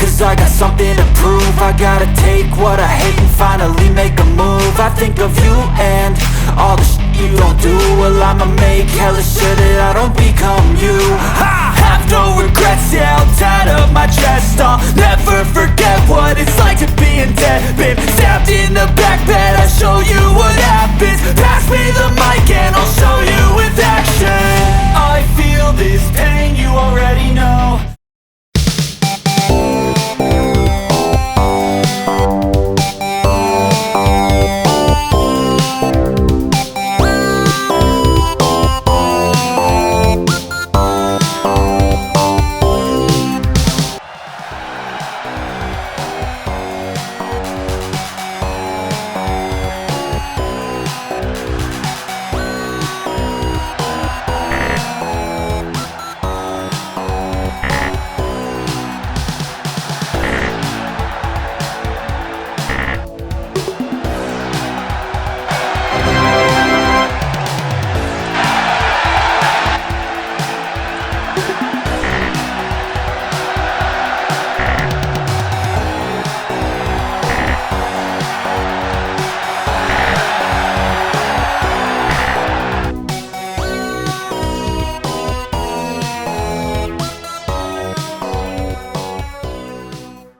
cause I got something to prove. I gotta take what I hate and finally make a move. I think of you and all the shit you don't do. Well, I'ma make hella sure that I don't become you. I have no regrets, yeah, held tight up my chest. I'll never forget what it's like to be in debt. Been stabbed in the back bed, I show